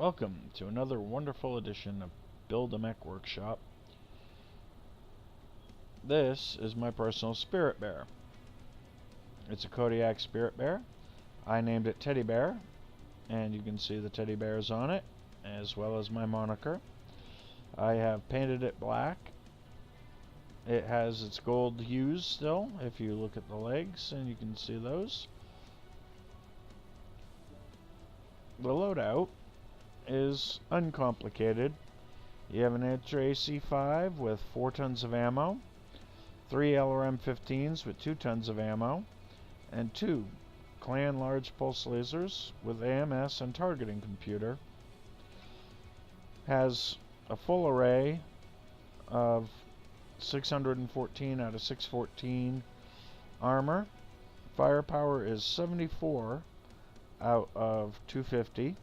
Welcome to another wonderful edition of Build a Mech Workshop. This is my personal spirit bear. It's a Kodiak spirit bear. I named it Teddy Bear, and you can see the teddy bears on it, as well as my moniker. I have painted it black. It has its gold hues still, if you look at the legs, and you can see those. The loadout is uncomplicated. You have an Ultra AC-5 with 4 tons of ammo, 3 LRM-15s with 2 tons of ammo, and 2 Clan large pulse lasers with AMS and targeting computer. Has a full array of 614 out of 614 armor. Firepower is 74 out of 250.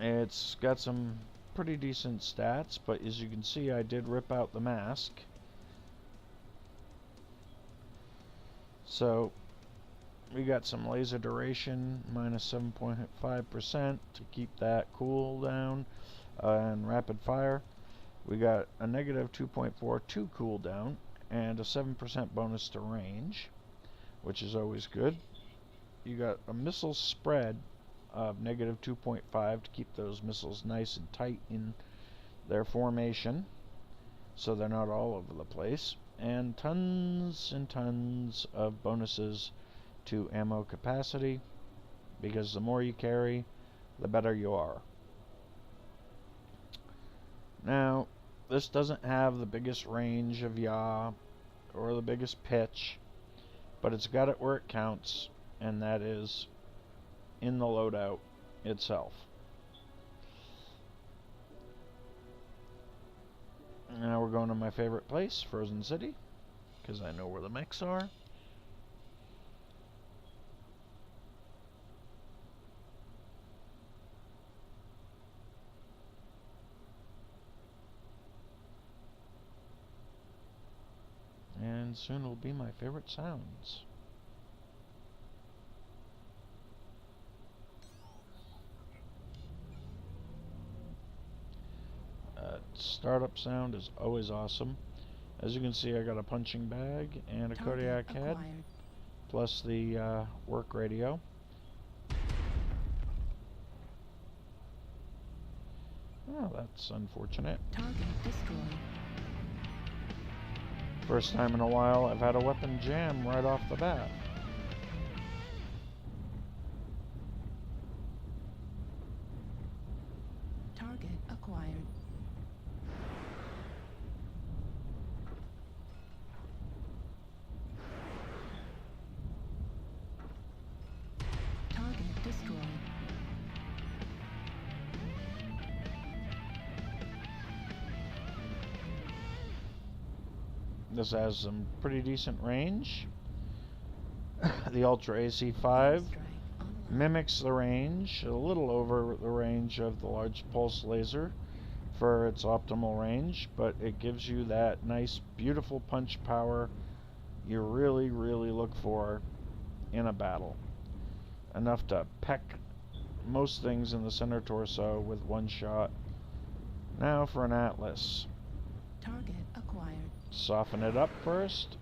It's got some pretty decent stats, but as you can see, I did rip out the mask. So we got some laser duration minus 7.5% to keep that cool down, and rapid fire. We got a negative 2.42 cooldown and a 7% bonus to range, which is always good. You got a missile spread of negative 2.5 to keep those missiles nice and tight in their formation so they're not all over the place, and tons of bonuses to ammo capacity, because the more you carry, the better you are. Now, this doesn't have the biggest range of yaw or the biggest pitch, but it's got it where it counts, and that is in the loadout itself. Now we're going to my favorite place, Frozen City, because I know where the mechs are. And soon will be my favorite sounds. Startup sound is always awesome. As you can see, I got a punching bag and a Kodiak head, plus the work radio. Oh, that's unfortunate. Target destroyed. First time in a while I've had a weapon jam right off the bat. Target acquired. Target destroyed. This has some pretty decent range. The Ultra AC-5 mimics the range, a little over the range of the large pulse laser for its optimal range, but it gives you that nice, beautiful punch power you really look for in a battle. Enough to peck most things in the center torso with one shot. Now for an Atlas. Target acquired. Soften it up first.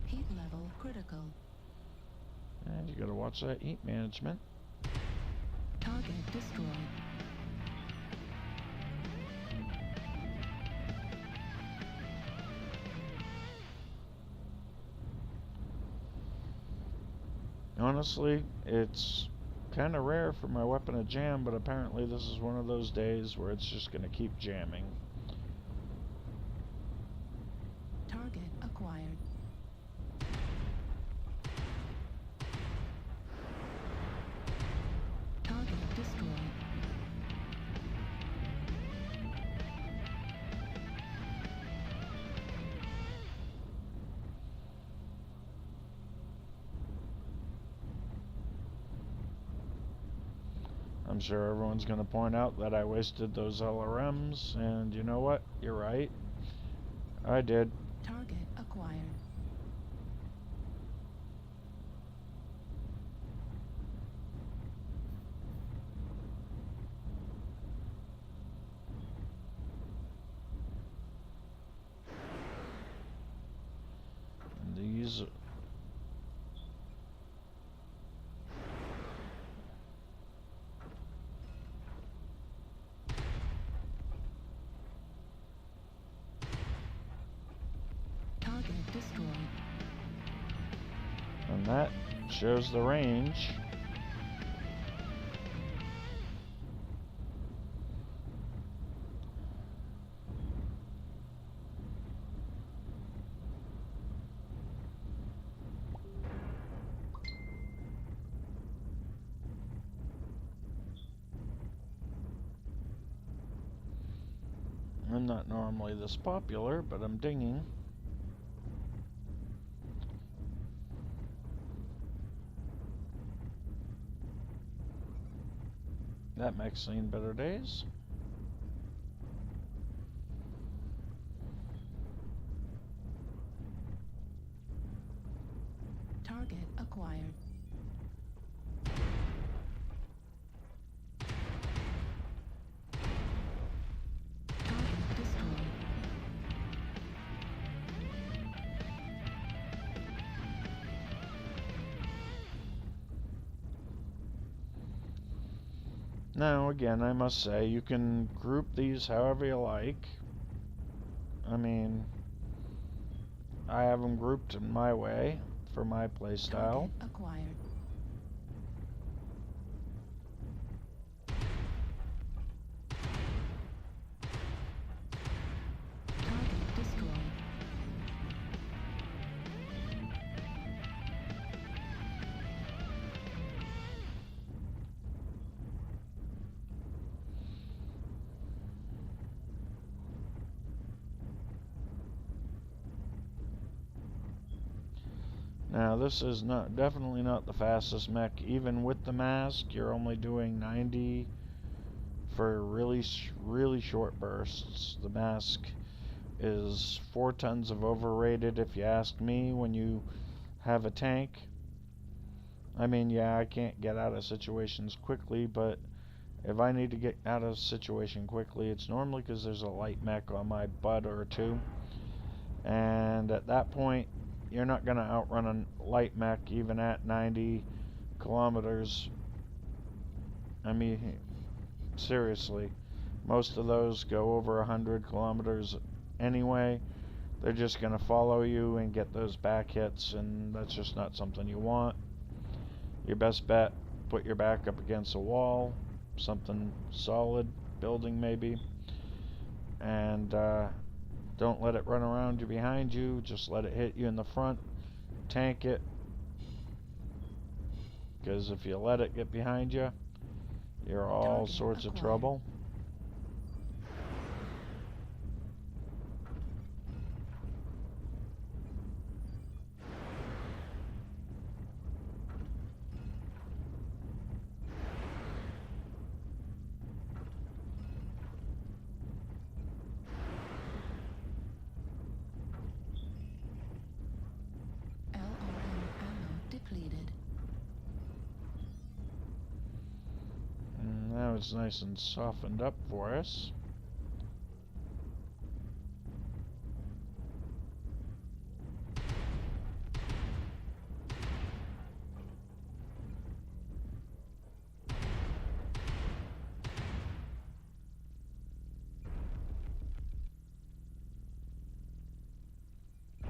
Heat level critical. And you gotta watch that heat management. Target destroyed. Honestly, it's kind of rare for my weapon to jam, but apparently this is one of those days where it's just going to keep jamming. Target acquired. Target destroyed. I'm sure everyone's going to point out that I wasted those LRMs, and you know what? You're right. I did. Target acquired. And these... Target destroyed. And that shows the range. I'm not normally this popular, but I'm dinging. That mech's seen better days. Target acquired. Target destroyed. Now, again, I must say, you can group these however you like. I mean, I have them grouped in my way for my playstyle. Target acquired. Target destroyed. Now, this is definitely not the fastest mech. Even with the mask, you're only doing 90 for really short bursts. The mask is 4 tons of overrated, if you ask me, when you have a tank. I mean, yeah, I can't get out of situations quickly, but if I need to get out of a situation quickly, it's normally because there's a light mech on my butt or two. And at that point, you're not going to outrun a light mech even at 90 kilometers. I mean, seriously, most of those go over 100 kilometers anyway. They're just going to follow you and get those back hits, and that's just not something you want. Your best bet, put your back up against a wall, something solid, building maybe, and don't let it run around you behind you. Just let it hit you in the front. Tank it, because if you let it get behind you, you're all Target sorts of acquired. trouble. LRM ammo depleted. And now it's nice and softened up for us.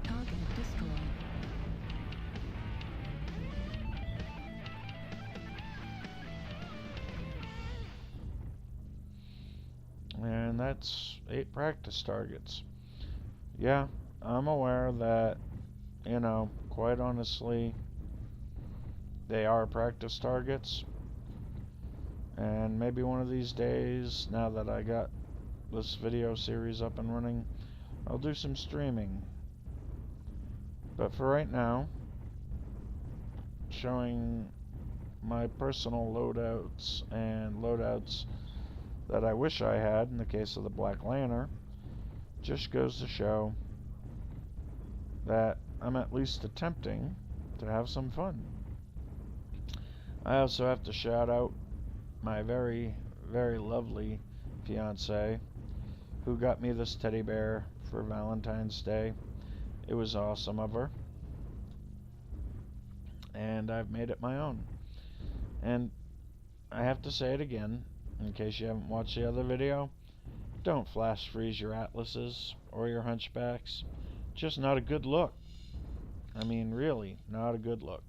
Target destroyed. And that's 8 practice targets. Yeah, I'm aware that, you know, quite honestly, they are practice targets. And maybe one of these days, now that I got this video series up and running, I'll do some streaming. But for right now, showing my personal loadouts and loadouts that I wish I had in the case of the Black Lantern, just goes to show that I'm at least attempting to have some fun. I also have to shout out my very, very lovely fiance who got me this teddy bear for Valentine's Day. It was awesome of her, and I've made it my own. And I have to say it again, in case you haven't watched the other video, don't flash freeze your atlases or your hunchbacks. Just not a good look. I mean, really, not a good look.